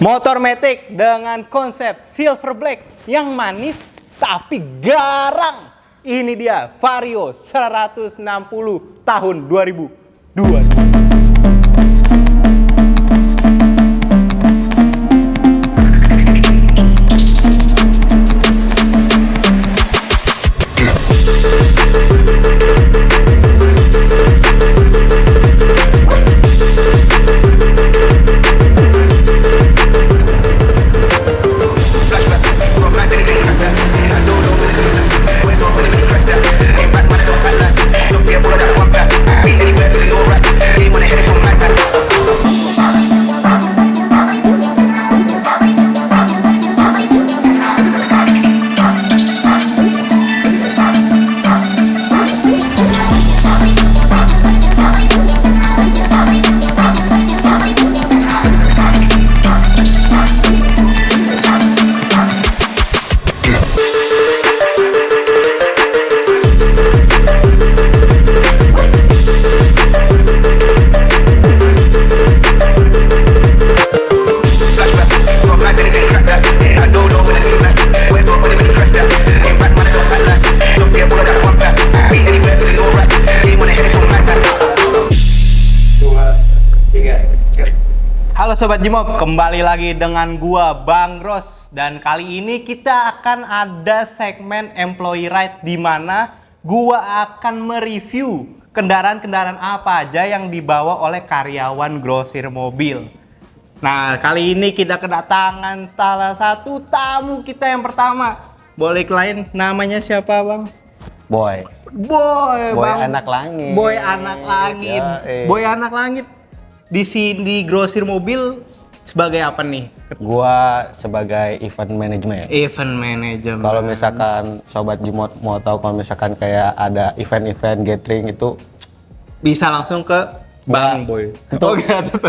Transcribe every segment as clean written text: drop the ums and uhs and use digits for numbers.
Motor Matic dengan konsep silver black yang manis tapi garang. Ini dia Vario 160 tahun 2002. Halo Sobat Jimob, kembali lagi dengan gua Bang Ros. Dan kali ini kita akan ada segmen Employee Rights di mana gua akan mereview kendaraan-kendaraan apa aja yang dibawa oleh karyawan grosir mobil. Nah, kali ini kita kedatangan salah satu tamu kita yang pertama. Boleh klien, namanya siapa Bang? Boy Bang. anak langit. Boy anak langit. Boy anak langit. Di sini grosir mobil sebagai apa nih? Gua sebagai event management. Event manager. Kalau misalkan Sobat Jimot mau tahu, kalau misalkan kayak ada event-event gathering itu bisa langsung ke Bang Boy. Itu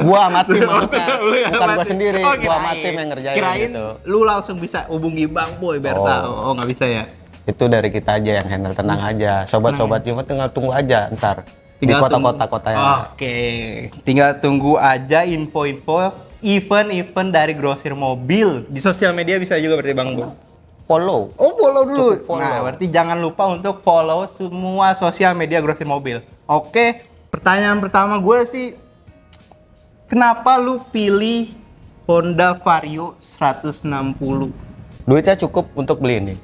gua sama tim maksudnya. Bukan gua sendiri, Oh, gua sama tim yang ngerjain kirain gitu. lu langsung bisa hubungi Bang Boy biar tahu. Oh, nggak bisa ya? Itu dari kita aja yang handle, tenang aja. Sobat-sobat Jimot tinggal tunggu aja ntar di kota-kota-kotanya. Oke, tinggal tunggu aja info-info event-event dari grosir mobil. Di sosial media bisa juga berarti Bang Boy. Follow. Oh, follow dulu. Cukup follow. Nah, berarti jangan lupa untuk follow semua sosial media grosir mobil. Oke, pertanyaan pertama gue sih, kenapa lu pilih Honda Vario 160? Duitnya cukup untuk beli ini.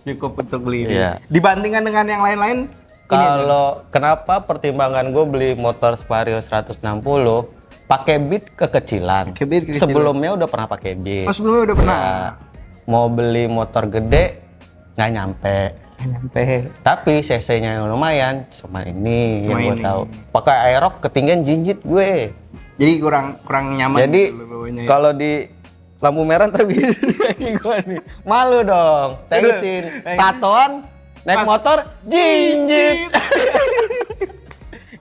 Cukup untuk beli ini. Iya. Dibandingkan dengan yang lain-lain, Kalau kenapa pertimbangan gue beli motor Vario 160 pakai Beat kekecilan. Sebelumnya udah pernah pakai Beat. oh, sebelumnya udah pernah. Ya, mau beli motor gede nggak nyampe. Tapi CC-nya yang lumayan, cuma ini yang gue tahu. Pakai Aerox ketinggian jinjit gue. Jadi kurang nyaman. Jadi gitu bawanya ya. kalau di lampu merah ntar begini gue nih. Malu dong. Tensin. Tatoan naik motor jinjit.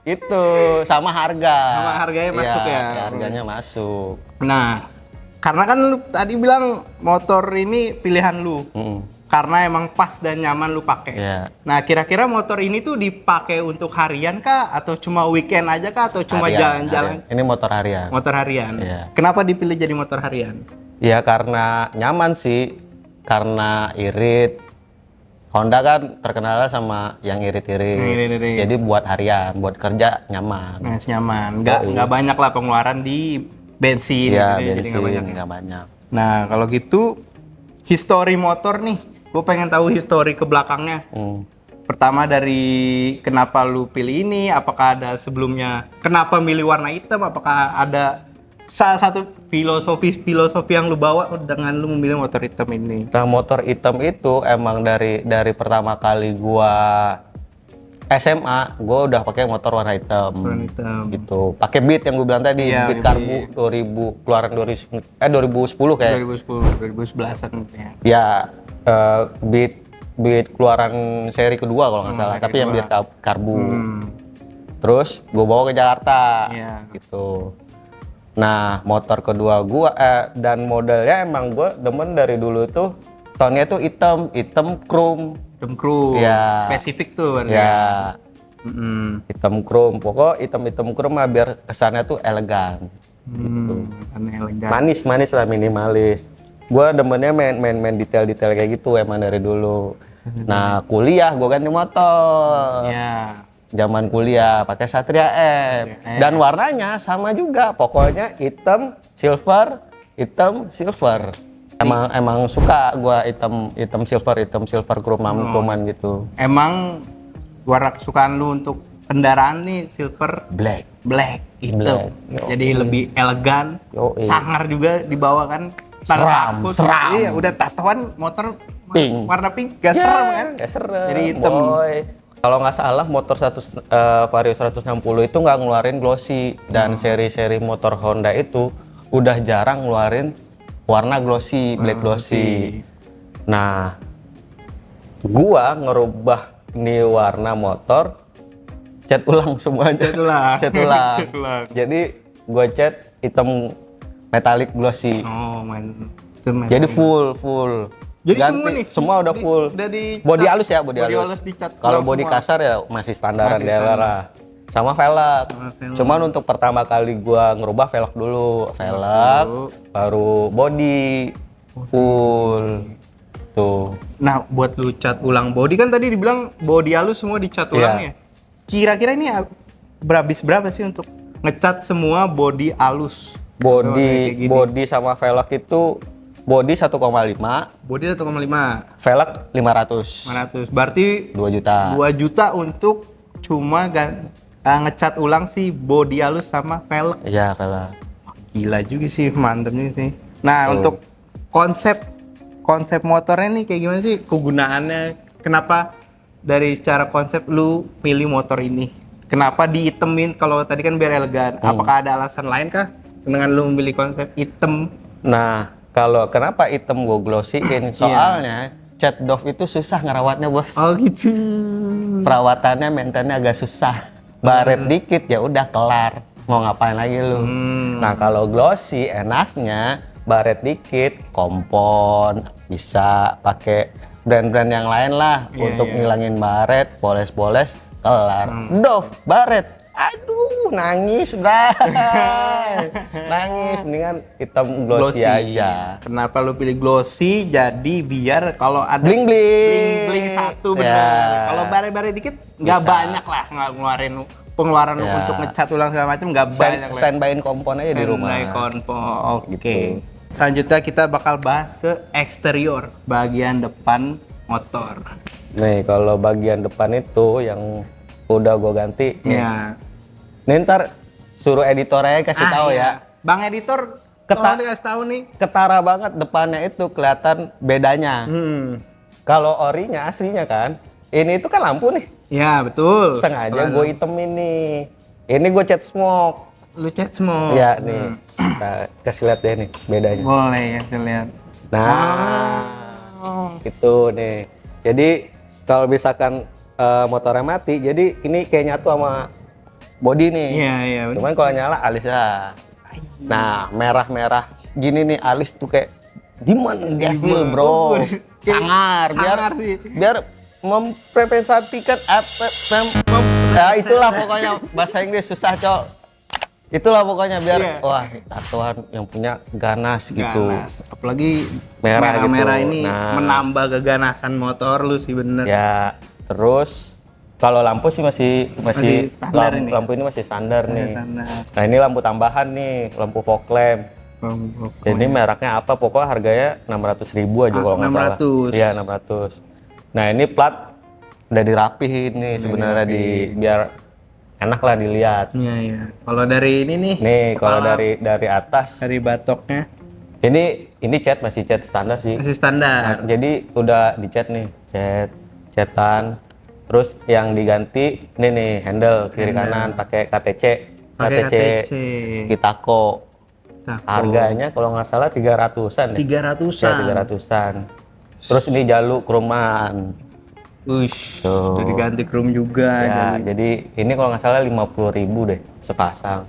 Itu sama harga. Sama harganya masuk ya. Harganya masuk. Nah, karena kan lu tadi bilang motor ini pilihan lu. Karena emang pas dan nyaman lu pakai. Iya. Nah, kira-kira motor ini tuh dipakai untuk harian kah atau cuma weekend aja kah atau cuma jalan-jalan? Ini motor harian. Motor harian. Iya. Kenapa dipilih jadi motor harian? Ya karena nyaman sih. Karena irit. Honda kan terkenal sama yang irit-irit. Jadi buat harian, buat kerja nyaman. Nah, nyaman. Nggak banyak lah pengeluaran di bensin. Iya, gitu, bensin jadi nggak banyak. Nah, kalau gitu, history motor nih. Gue pengen tahu history ke belakangnya. Pertama dari kenapa lu pilih ini, apakah ada sebelumnya, kenapa milih warna hitam, apakah ada salah satu filosofi yang lu bawa dengan lu memilih motor hitam ini? Nah, motor hitam itu emang dari pertama kali gua SMA, gua udah pakai motor warna hitam. Gitu. Pakai Beat yang gua bilang tadi, Iya, Beat Karbu 2000, keluaran 2010 kayak. 2011-an ya. Ya, Beat keluaran seri kedua kalau nggak salah, tapi yang Beat Karbu. Terus gua bawa ke Jakarta. Gitu. Nah, motor kedua gua dan modelnya emang gua demen dari dulu tuh, tonnya tuh hitam chrome. Hitam chrome. Ya. Spesifik tuh kan. Ya. Hitam chrome. Pokok hitam chrome mah biar kesannya tuh elegan. Karena elegan. Manis lah, minimalis. Gua demennya main detail-detail kayak gitu emang dari dulu. Nah, kuliah gua ganti motor. Ya. Zaman kuliah pakai Satria F. Dan warnanya sama juga, pokoknya hitam, silver. Emang suka gua hitam silver kroman gitu. Emang warna kesukaan lu untuk kendaraan nih silver black hitam. Jadi lebih elegan, sangar juga dibawa kan. Seram. Iya, udah tatoan motor Pink. warna pink, gak serem kan? Gak serem. Jadi hitam. Kalau nggak salah motor Vario 160 itu nggak ngeluarin glossy, dan seri-seri motor Honda itu udah jarang ngeluarin warna glossy, black glossy. Nah, gua ngerubah nih warna motor, cat ulang semuanya. Cat ulang. Jadi gua cat hitam metallic glossy. Jadi full. Jadi ganti, semua udah full. Body halus ya, body halus. Kalau body kasar ya masih standaran daerah. Sama velg. Cuman untuk pertama kali gua ngerubah velg dulu, baru body full. Tuh. Nah, buat lu cat ulang body kan tadi dibilang body halus semua dicat ulang ya. Kira-kira ini berapa sih untuk ngecat semua body halus? Body sama velg itu body 1,5. Body 1,5. Velg 500. 500. Berarti 2 juta. 2 juta untuk cuma ngecat ulang si body halus sama velg. Iya, velg. Gila juga sih, mantep juga sih. Nah, untuk konsep motornya nih kayak gimana sih kegunaannya? Kenapa dari cara konsep lu pilih motor ini? Kenapa diitemin kalau tadi kan biar elegan? Apakah ada alasan lain kah dengan lu memilih konsep hitam? Nah, kalau kenapa hitam gue glossyin? Soalnya cat Dove itu susah ngerawatnya, bos. Oh gitu. Perawatannya, maintenance agak susah. Baret dikit ya udah kelar. Mau ngapain lagi lu? Nah, kalau glossy enaknya baret dikit, kompon, bisa pakai brand-brand yang lain lah untuk ngilangin baret, poles-poles, kelar. Dove, baret. Aduh, nangis, bray. Nangis, mendingan hitam glossy aja. Kenapa lu pilih glossy? Jadi biar kalau ada bling-bling satu benar. Kalau bare-bare dikit nggak banyak lah, nggak ngeluarin pengeluaran untuk ngecat ulang segala macam nggak banyak. Standby-in kompon aja di rumah. Standby kompon. Oke. Selanjutnya kita bakal bahas ke eksterior, bagian depan motor. Nih, kalau bagian depan itu yang udah gue ganti. Nih ntar suruh editornya kasih tahu ya. Bang editor, tolong dikasih tahu nih. Ketara banget depannya itu, kelihatan bedanya. Kalau orinya aslinya kan, ini itu kan lampu nih. Ya betul. Sengaja gue itemin nih. Ini gue cat smoke. Lu cat smoke? Iya nih. Kita kasih lihat deh nih bedanya. Boleh ya, kasih lihat. Nah, itu nih. Jadi kalau misalkan motornya mati, jadi ini kayak nyatu sama body nih. Iya. Cuman kalau nyala alisnya. Nah, merah-merah gini nih alis tuh kayak Demon Devil, bro. Sangar biar mempresentasikan ya itulah pokoknya bahasa Inggris susah, Cok. Itulah pokoknya biar wah, tatoan yang punya ganas gitu. Apalagi merah gitu. Ini menambah keganasan motor lu sih, bener. Ya, terus kalau lampu sih masih lampu ini masih standar nih. Nah, ini lampu tambahan nih, lampu fog lamp. Jadi mereknya apa? Pokoknya harganya 600.000 aja kalau nggak salah. Iya, 600. Nah, ini plat udah dirapihin nih sebenarnya biar enak lah dilihat. Iya. Kalau dari ini nih. Nih, kalau dari atas. Dari batoknya. Ini cat masih cat standar sih. Masih standar. Nah, jadi udah dicat nih, catan. Terus yang diganti ini nih handle kiri kanan pakai KTC Kitako. Harganya kalau nggak salah 300-an ya. 300-an. Ya, 300-an. Terus ini jaluk kroman. Udah diganti krom juga. Ya, jadi ini kalau nggak salah 50.000 deh sepasang.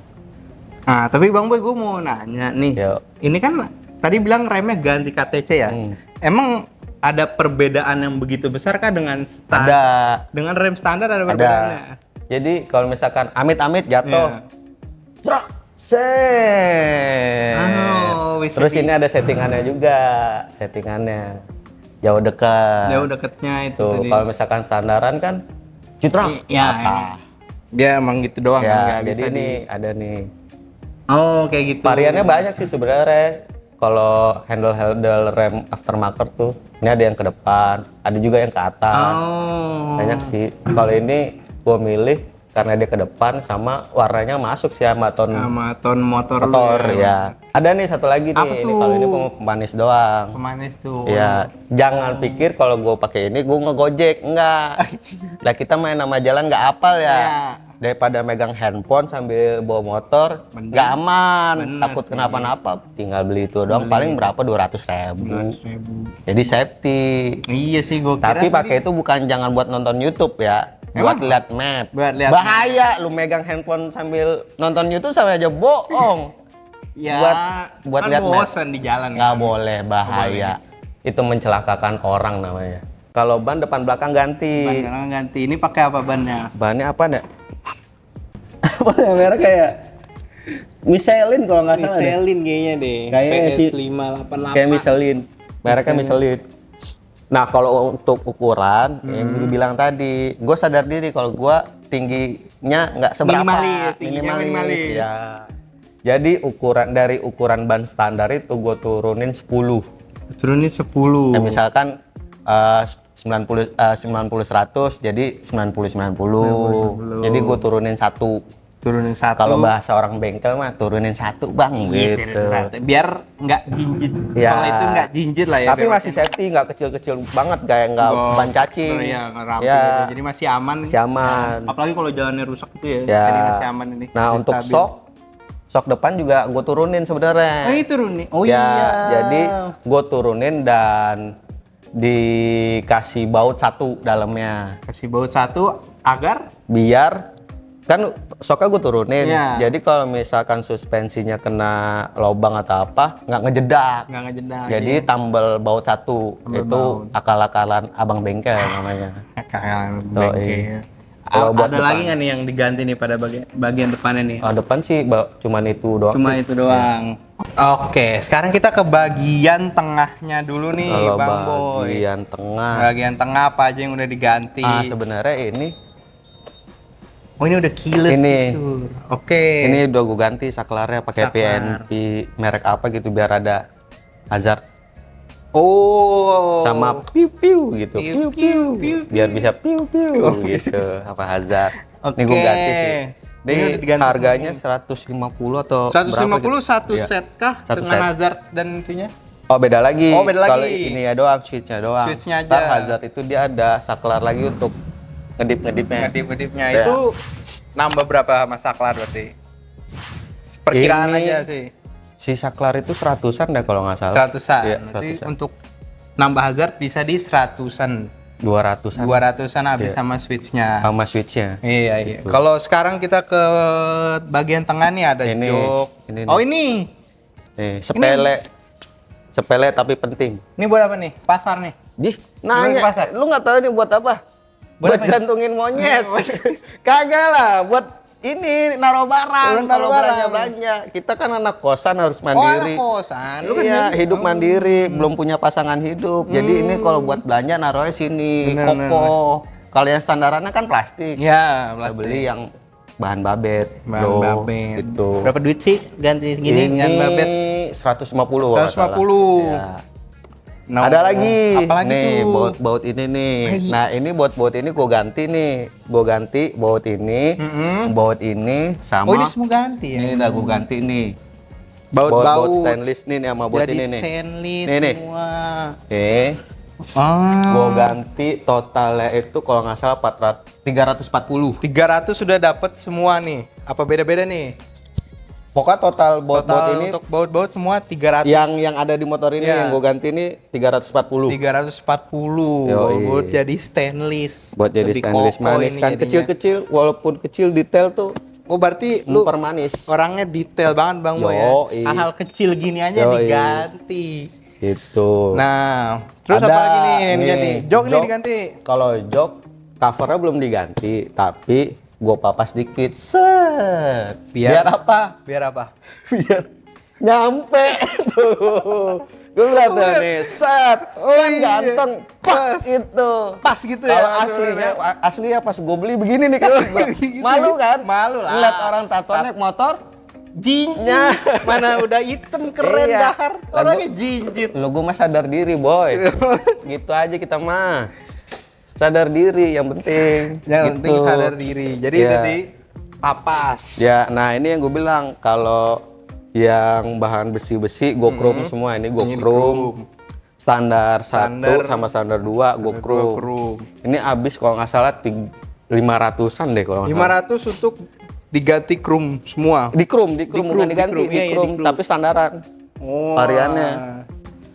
Nah, tapi Bang Boy, gue mau nanya nih. Ini kan tadi bilang remnya ganti KTC ya. Emang ada perbedaan yang begitu besar kah dengan dengan rem standar ada perbedaannya? Jadi kalau misalkan amit-amit jatuh, Set. Oh, bisa Terus ini ada settingannya juga, settingannya jauh dekat. jauh deketnya itu Tuh, tadi. kalau misalkan standaran kan citrak Iya. patah. Dia emang gitu doang kan, Ya, nggak jadi bisa ini ada nih. Oh, kayak gitu. Variannya banyak sih sebenarnya. Kalau handle rem aftermarket tuh, ini ada yang ke depan, ada juga yang ke atas. Oh. Banyak sih. Kalau ini gua milih karena dia ke depan sama warnanya masuk sih sama ton Sama ton motor lu motor ya. Ada nih satu lagi nih. Apa Ini tuh? kalau ini pemanis doang. Pemanis tuh. Ya, jangan pikir kalau gue pakai ini gue ngegojek, enggak. Lah kita main nama jalan nggak apal ya. Iya. Daripada megang handphone sambil bawa motor, Bener. nggak aman. Bener Takut sih. kenapa-napa, tinggal beli itu doang. Paling berapa 200.000. 200.000. Jadi safety. Iya sih, gue kira. Tapi pakai itu bukan jangan buat nonton YouTube ya. Buat Emang? lihat map. Buat lihat Bahaya lu megang handphone sambil nonton YouTube sama aja bohong. Ya, buat kan lihat map. bosan di jalan. Nggak boleh, bahaya. Itu mencelakakan orang namanya. Kalau ban depan belakang ganti. Ban ganti. Ini pakai apa bannya? Bannya apa dah? Apa ya, merek kayak Michelin kalau nggak salah deh. Michelin kayaknya deh. Kayaknya sih. PS588. Kayak Michelin. Mereknya Michelin. Nah, kalau untuk ukuran yang gue bilang tadi, gue sadar diri kalau gue tingginya nggak seberapa. Minimalis, tingginya minimalis. Ya. Jadi dari ukuran ban standar itu gue turunin 10. Turunin 10. Ya, misalkan 90 100 jadi 90 90. Jadi gue turunin 1. Turunin 1. Kalau bahasa orang bengkel mah turunin 1 Bang gitu. Biar nggak jinjit. Ya. Kalau itu nggak jinjit lah ya. Tapi masih safety, nggak kecil-kecil banget kayak nggak ban cacing. Iya, nggak rapi Ya. gitu. Jadi masih aman. Masih aman. Apalagi kalau jalannya rusak itu ya. Ya. Jadi masih aman ini. Nah, Masih untuk stabil. sok depan juga gue turunin sebenarnya. Oh, ini turunin. Oh Ya, iya. jadi gue turunin dan dikasih baut 1 dalamnya. Kasih baut 1 agar Biar kan soknya gue turunin. Iya. Jadi kalau misalkan suspensinya kena lubang atau apa, nggak ngejedak. nggak ngejedak. Jadi tambal baut 1 Tambal itu baut. akal-akalan abang bengkel namanya. Kayak Oh, bengkel. iya. Kalau buat Ada lagi depan. nggak nih yang diganti nih pada bagian depannya nih? Depan sih cuman itu doang Cuma sih. itu doang. Oke, sekarang kita ke bagian tengahnya dulu nih, Kalau Bang Boy. bagian tengah, Bagian tengah apa aja yang udah diganti? sebenarnya ini Oh, ini udah keyless Ini. feature. Oke. ini udah gue ganti saklarnya pakai Saklar. PNP merek apa gitu biar ada hazard Oh. sama piu-piu gitu. Piu, Piu-piu. piu, piu, Biar bisa piu-piu gitu apa hazard. Ini gue ganti sih. Ini udah diganti harganya 150 atau 150 berapa gitu? satu Iya. set kah Satu dengan set. hazard dan itunya? Oh beda lagi. Oh, beda lagi. Kalau ini ya doang, switchnya doang. Switchnya aja. Ntar hazard itu dia ada saklar lagi untuk ngedip-ngedipnya. Ngedip-ngedipnya Ya. itu nambah berapa Mas Saklar berarti? Perkiraan Ini aja sih. Si saklar itu 100-an deh kalau nggak salah. 100-an. Iya, Nanti 100-an. untuk nambah hazard bisa di 100-an. 200-an 200-an habis Iya. sama switchnya. sama switchnya. Iya, iya. Gitu. Kalau sekarang kita ke bagian tengah nih ada Ini, jok. ini nih. Oh, ini. Sepele. Sepele tapi penting. Ini buat apa nih? Pasar nih. Dih, Ke nanya. pasar. Lu nggak tahu ini buat apa? Buat Buat apa nih? gantungin monyet. Kagak lah, buat ini naruh barang, Naruh kalau barang. belanja. Kita kan anak kosan harus Oh, anak mandiri. kosan. Lu kan Iya, jadi- hidup mandiri, belum punya pasangan hidup. Jadi ini kalau buat belanja naruhnya sini, Bener, bener, kokoh. Kalau yang standarannya kan plastik. Ya, Kita beli yang bahan babet. Bahan loh, babet. Gitu. Berapa duit sih ganti segini Ini dengan babet? 150 kalau nggak salah. 150. Ya. Nah, Ada lagi. Apalagi nih, tuh? baut ini nih. Hai. Nah, ini baut ini gue ganti nih. Gue ganti baut ini, Mm-mm. baut ini sama Oh, ini semua ganti ya? ini udah gue ganti nih. Baut-baut stainless nih sama baut jadi ini nih. stainless Nih, nih. semua. Gue ganti totalnya itu kalau nggak salah 340. 300 sudah dapat semua nih. Apa beda-beda nih? Pokoknya total baut Total ini untuk baut-baut semua 300. yang ada di motor ini Iya. yang gue ganti ini 340. 340. Yoi. Buat jadi stainless. Buat jadi Lebih stainless kokoh manis ini kan jadinya. kecil-kecil walaupun kecil detail tuh Oh, berarti lu mempermanis. orangnya detail banget Bang Boy ya. Yoi. Hal-hal kecil gini aja Yoi. diganti. Gitu. Nah, terus Ada apa lagi nih yang nih, diganti? Jok nih jok. diganti. Kalau jok covernya belum diganti, tapi gue papas dikit, set. Biar apa? Biar apa? Biar nyampe tuh. Gue lihat tuh nih, set. Kan ganteng, pas itu. Pas gitu ya. Kalau aslinya pas gue beli begini nih kan. Malu kan? Malu lah. Lihat orang tato naik motor, jinjit. Mana udah hitam keren Iya. dahar. Orangnya jinjit. lo gue mah sadar diri boy. Gitu aja kita mah. Sadar diri yang penting. Yang penting Gitu. sadar diri. Jadi Iya. udah di papas. Ya, nah ini yang gue bilang kalau yang bahan besi-besi go chrome semua ini go Ini chrome. Standar 1 Standar. sama standar 2 go chrome. Chrome. Ini habis kalau nggak salah 500-an deh kalau nggak salah. 500 untuk diganti chrome semua. Di chrome bukan diganti, chrome. di Iya, iya, chrome, di chrome. tapi standaran. Oh. Variannya.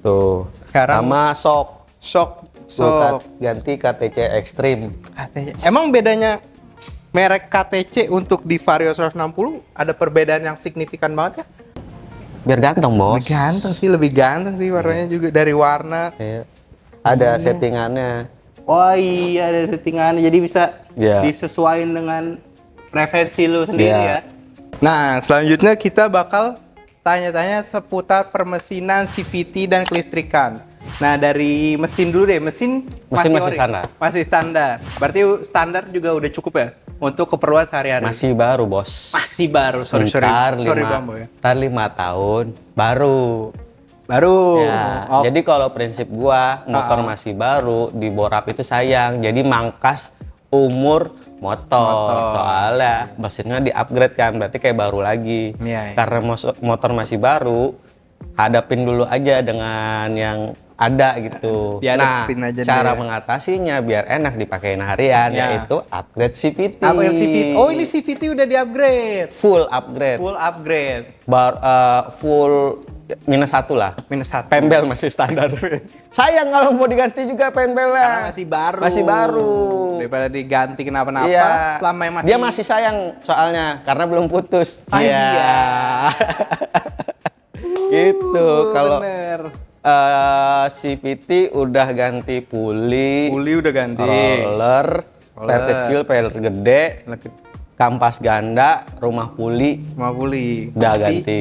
Tuh. Sekarang- Sama sok. Sok. Ganti KTC Extreme. KTC. Emang bedanya merek KTC untuk di Vario 160 ada perbedaan yang signifikan banget ya? Biar ganteng, Bos. Lebih ganteng sih warnanya juga dari warna. Iya. Ada settingannya. Oh iya ada settingannya jadi bisa Iya. disesuaikan dengan preferensi lu sendiri Iya. ya. Nah selanjutnya kita bakal tanya-tanya seputar permesinan, CVT dan kelistrikan. Nah dari mesin dulu deh, mesin Masih ori? standar. Masih standar. Berarti standar juga udah cukup ya untuk keperluan sehari-hari. Masih baru, Bos. Masih baru. Sorry Ntar Bang Boy. Ntar 5 tahun baru. Baru. Ya, Oh, jadi kalau prinsip gua motor masih baru di borap itu sayang. Jadi mangkas umur motor. Soalnya mesinnya di-upgrade kan, berarti kayak baru lagi. Iya, iya. Karena motor masih baru, hadapin dulu aja dengan yang ada gitu. Dihadapin aja cara deh. mengatasinya biar enak dipakein harian Ya. yaitu upgrade CVT. apa yang CVT? Oh ini CVT udah di-upgrade. Full upgrade. Full upgrade. Full -1 lah. -1. Pembel masih standar. Sayang kalau mau diganti juga Karena pembelnya. masih baru. Masih baru. Daripada diganti kenapa-napa, Iya. selama yang masih Dia masih sayang soalnya karena belum putus. Ah, iya. Gitu. Kalau bener. CVT udah ganti puli, Puli udah ganti. roller, per kecil, per gede, kampas ganda, rumah puli Mau puli. udah Berarti ganti.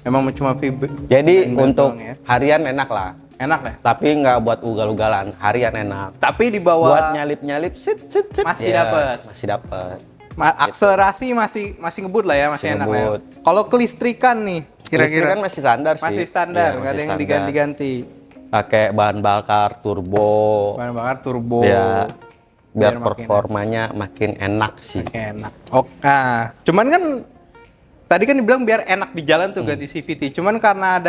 Emang cuma fiber. Jadi ban-ban untuk doang ya. harian enak lah. Enak ya? Tapi nggak buat ugal-ugalan, harian enak. Tapi di bawah Buat nyalip-nyalip, sit. Masih Ya, dapet. Masih dapat. akselerasi masih ngebut lah ya, masih Masih enak lah ya. ngebut. Kalau kelistrikan nih, kira-kira Kan masih standar sih. masih standar, Iya, nggak ada masih yang standar. diganti-ganti. Pakai bahan bakar turbo. Bahan bakar turbo. Ya, biar makin performanya makin enak sih. enak. Cuman kan tadi kan dibilang biar enak di jalan tuh ganti CVT. Cuman karena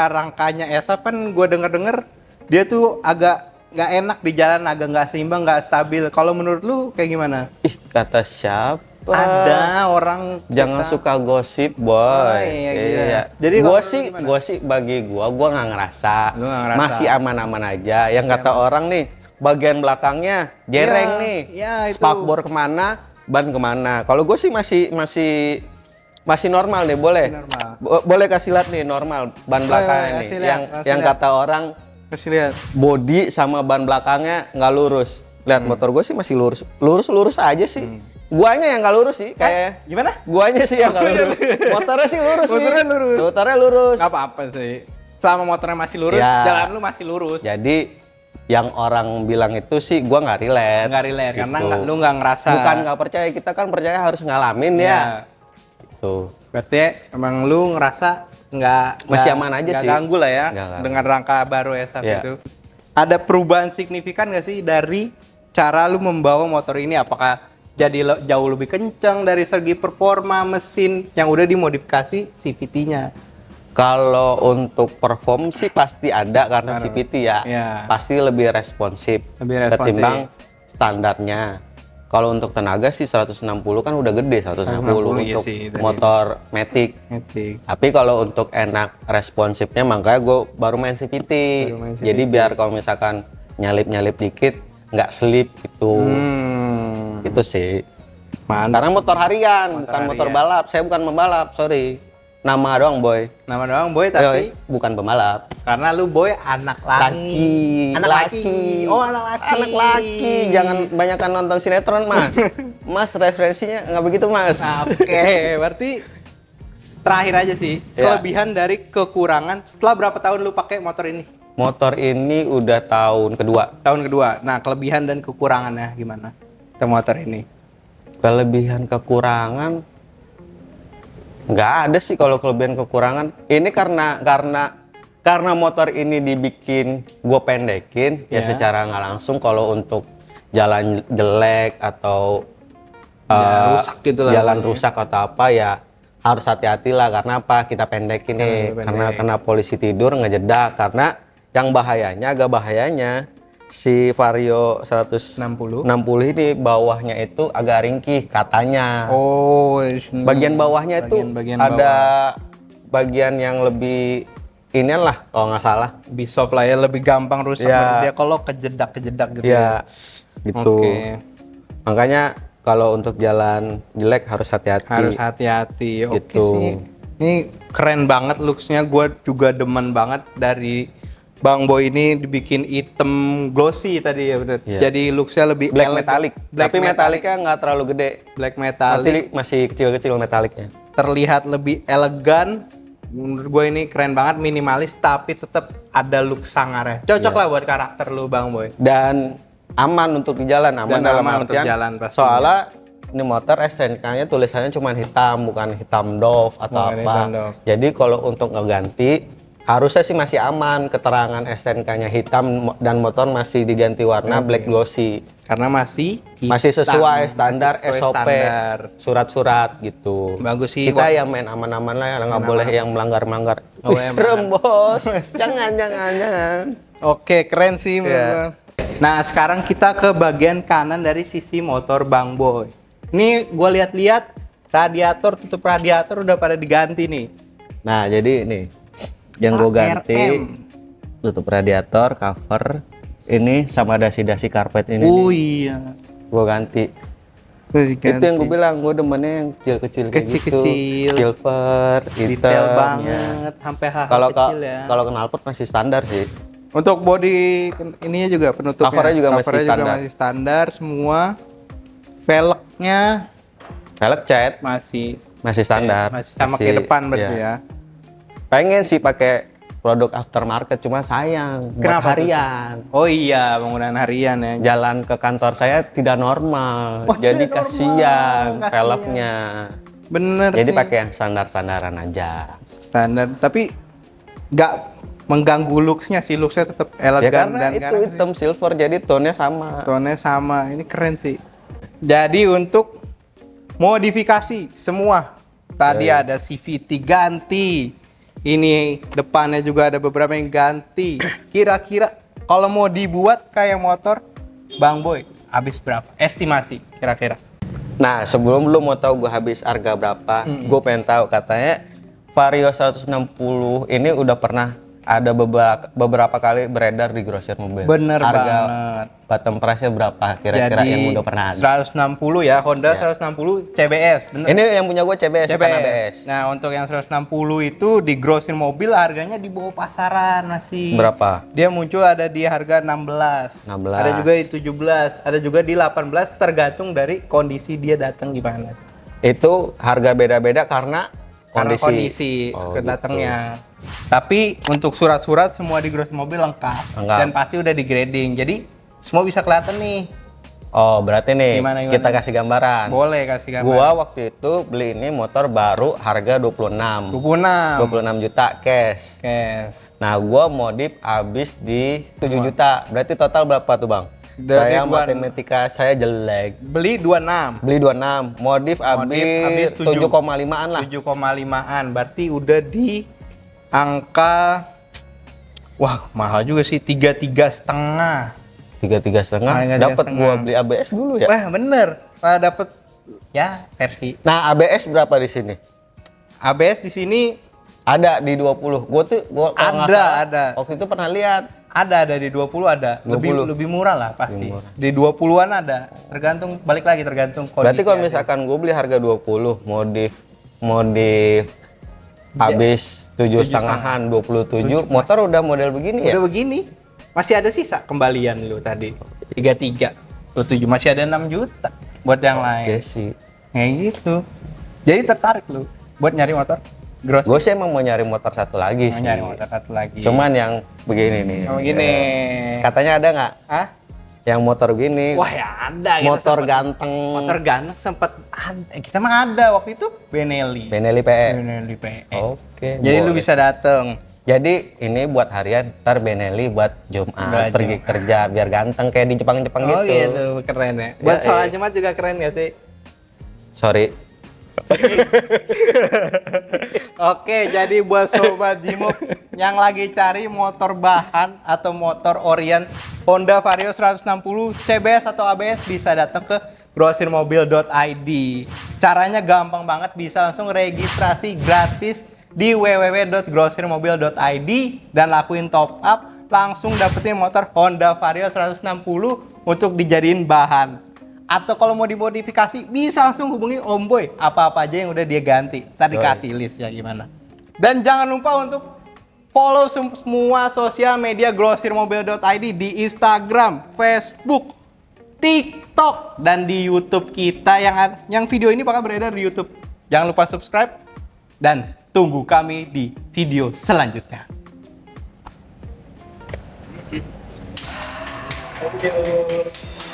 rangkanya ESAF kan gue denger dia tuh agak nggak enak di jalan, agak nggak seimbang, nggak stabil. Kalau menurut lu kayak gimana? Ih, kata siapa? Ada orang Jangan suka gosip, boy. iya, gitu ya. Jadi Jadi kalau gua lu sih, bagi gua nggak ngerasa. Lu nggak ngerasa. Masih aman-aman aja. Yang kata orang nih, bagian belakangnya jereng Iya, nih. iya, itu. Spakbor kemana, ban kemana. Kalau gue sih masih normal nih, boleh. Normal. Boleh kasih lihat nih normal ban belakangnya nih. kasih lihat, kasih Yang lihat. kata orang Kasih lihat. body sama ban belakangnya nggak lurus. Lihat motor gue sih masih lurus aja sih. Guanya yang nggak lurus sih, kayak Gimana? guanya sih yang nggak lurus. Motornya sih lurus nih. Motornya lurus. Motornya lurus. Nggak apa-apa sih. Selama motornya masih lurus, Ya. jalan lu masih lurus. Jadi yang orang bilang itu sih gua nggak relate. Nggak relate karena Gitu. lu nggak ngerasa. Bukan nggak percaya, kita kan percaya harus ngalamin ya. Ya. Gitu. Berarti emang lu ngerasa Masih nggak- aman aja nggak sih. ganggu lah ya Nggak ganggu. dengan rangka baru ESAF Iya. itu. Ada perubahan signifikan nggak sih dari cara lu membawa motor ini? Apakah jadi jauh lebih kencang dari segi performa mesin yang udah dimodifikasi CVT-nya? Kalau untuk perform sih pasti ada karena CVT ya. Iya. Pasti lebih responsif. Lebih responsif. Ketimbang standarnya. Kalau untuk tenaga sih 160 kan udah gede 160 iya untuk sih, tadi. motor Matic. Matic. Tapi kalau untuk enak responsifnya makanya gue baru main CVT. Baru main CVT. Jadi biar kalau misalkan nyalip-nyalip dikit nggak slip gitu. Itu sih. Mantap. Karena motor harian, bukan motor harian. balap. Saya bukan pembalap, sorry. Nama doang, boy. Nama doang boy tapi Yoi, bukan pembalap. karena lu boy anak laki. Anak laki. Oh, anak laki. Anak laki. Jangan banyakan nonton sinetron, Mas. Mas referensinya nggak begitu Mas. Nah, oke, berarti terakhir aja sih, Ya. kelebihan dari kekurangan. Setelah berapa tahun lu pakai motor ini? Motor ini udah tahun kedua. Tahun kedua. Nah, kelebihan dan kekurangannya gimana? Ke motor ini. Kelebihan kekurangan nggak ada sih kalau kelebihan kekurangan. Ini karena motor ini dibikin gue pendekin ya secara nggak langsung. Kalau untuk jalan jelek atau rusak gitu lah. jalan rusak atau apa ya harus hati-hati lah. Karena apa? Kita pendekin nih. Karena polisi tidur ngejedak. Karena yang agak bahayanya si Vario 160 ini bawahnya itu agak ringkih katanya. Oh, Bagian bawahnya itu bagian ada bagian yang lebih inilah kalau nggak salah. lebih soft lah ya, lebih gampang rusak Ya. dia kalau kejedak gitu. Ya, gitu. Oke. Makanya kalau untuk jalan jelek harus hati-hati. Harus hati-hati. Oke Gitu. sih. Ini keren banget looks-nya, gue juga demen banget dari Bang Boy ini dibikin hitam glossy tadi ya bener. Iya. Jadi looks-nya lebih Black elegan. metallic. Tapi metaliknya nggak terlalu gede. Black metallic. Nanti masih kecil-kecil metaliknya. Terlihat lebih elegan. Menurut gue ini keren banget, minimalis tapi tetap ada look sangarnya. Cocok lah buat karakter lu Bang Boy. Dan aman untuk di jalan, aman Dan dalam aman untuk artian jalan pastinya. soalnya ini motor STNK-nya tulisannya cuma hitam, bukan hitam Dove atau Bukan apa. hitam Dove. Jadi kalau untuk ngeganti harusnya sih masih aman, keterangan STNK-nya hitam dan motor masih diganti warna black glossy. Karena masih Masih sesuai hitam, standar masih sesuai SOP, standar. surat-surat gitu. Bagus sih. Kita yang main aman-aman lah, nggak boleh yang melanggar-melanggar. Oh, Wih, emang. serem bos, jangan. Oke, keren sih. Iya. Nah, sekarang kita ke bagian kanan dari sisi motor Bang Boy. Ini gue lihat-lihat tutup radiator udah pada diganti nih. Nah jadi ini yang gue ganti ARM. tutup radiator, cover, ini sama dasi-dasi karpet ini. Oh nih, iya. gue ganti. Itu yang gue bilang, gue demennya yang kecil-kecil kayak gitu. Kecil-kecil. Silver, Detail hitam, banget, sampai hal Kalau kecil ya. kalau knalpot masih standar sih. Untuk body ininya juga penutupnya. Covernya juga masih standar. masih standar semua. Velgnya Velg cat masih standar. masih sama kayak depan berarti iya. ya. Pengen sih pakai produk aftermarket, cuma sayang buat Kenapa tuh? harian. Oh iya, penggunaan harian ya. Jalan ke kantor saya tidak normal, Oh, jadi tidak normal, kasihan kasihan. velgnya. Bener Jadi sih. pakai yang standar-standaran aja. Standar, tapi nggak mengganggu looks-nya sih. Looks-nya tetap Ya elegan karena dan itu hitam silver, jadi tone-nya sama. tone-nya sama. Ini keren sih. Jadi untuk modifikasi semua. Tadi ada CVT ganti. Ini depannya juga ada beberapa yang ganti. Kira-kira kalau mau dibuat kayak motor Bang Boy, habis berapa? Estimasi kira-kira. Nah, sebelum lu mau tahu gue habis harga berapa, gue pengen tahu katanya Vario 160 ini udah pernah ada beberapa kali beredar di grosir mobil. Bener harga banget. bottom price-nya berapa kira-kira yang udah pernah ada? 160 ya, Honda 160 CBS, bener. Ini yang punya gue CBS, bukan ABS. Nah, untuk yang 160 itu di grosir mobil harganya di bawah pasaran masih. Berapa? Dia muncul ada di harga 16. 16. Ada juga di 17, ada juga di 18 tergantung dari kondisi dia datang gimana. Itu harga beda-beda karena kondisi. Karena Oh, kedatangnya. Tapi untuk surat-surat semua di grosir mobil lengkap. Lengkap. Dan pasti udah di grading. Jadi semua bisa kelihatan nih. Oh, berarti nih Gimana? kita kasih gambaran. Boleh kasih gambar. Gua waktu itu beli ini motor baru harga 26. 26 juta cash. Cash. Nah, gua modif habis di 7 juta. Berarti total berapa tuh, Bang? Dari Saya gua- matematika saya jelek. Beli 26. Beli 26, modif habis 7,5-an lah. 7,5-an. Berarti udah di angka, wah mahal juga sih, 33,5. 33,5 dapat gua beli ABS dulu ya. Wah bener, dapat ya versi Nah, ABS berapa di sini? ABS di sini. Ada di 20. Gua kalau nggak Ada, salah, ada. waktu itu pernah lihat. Ada di 20 ada. 20. Lebih murah lah pasti. Lebih murah. Di 20-an ada. Tergantung, balik lagi tergantung kondisi. Berarti kalau aja. misalkan gue beli harga 20, modif habis 7,5-an, 27, motor udah model begini ya? Udah begini, masih ada sisa kembalian lu tadi. 33, 27 masih ada 6 juta. buat yang lain. Oke sih. Kayak gitu. Jadi tertarik lu buat nyari motor Grosir? Gue sih emang mau nyari motor satu lagi Mau sih. nyari motor satu lagi. Cuman yang begini nih. Oh, gini. Katanya ada nggak? Hah? Yang motor gini. Wah ya ada. Kita Motor sempet- ganteng. Motor ganteng sempet ada. Kita mah ada waktu itu Benelli. Benelli PE. Benelli PE. Oke. Jadi lu boleh. bisa dateng. Jadi ini buat harian, ntar Benelli buat Jumat, Buat pergi kerja biar ganteng kayak di Jepang-Jepang Oh gitu. gitu, keren ya. Buat Ya, soal iya. Jumat juga keren gak sih? Sorry. Oke, jadi buat sobat Jimop yang lagi cari motor bahan atau motor Orient Honda Vario 160 CBS atau ABS bisa datang ke grosirmobil.id. Caranya gampang banget, bisa langsung registrasi gratis di www.grosirmobil.id dan lakuin top up, langsung dapetin motor Honda Vario 160 untuk dijadiin bahan. Atau kalau mau dimodifikasi bisa langsung hubungi Om Boy, apa-apa aja yang udah dia ganti. Tadi kasih list ya gimana. Dan jangan lupa untuk follow semua sosial media grosirmobil.id di Instagram, Facebook, TikTok, dan di YouTube kita yang video ini bakal beredar di YouTube. Jangan lupa subscribe dan tunggu kami di video selanjutnya. Thank you.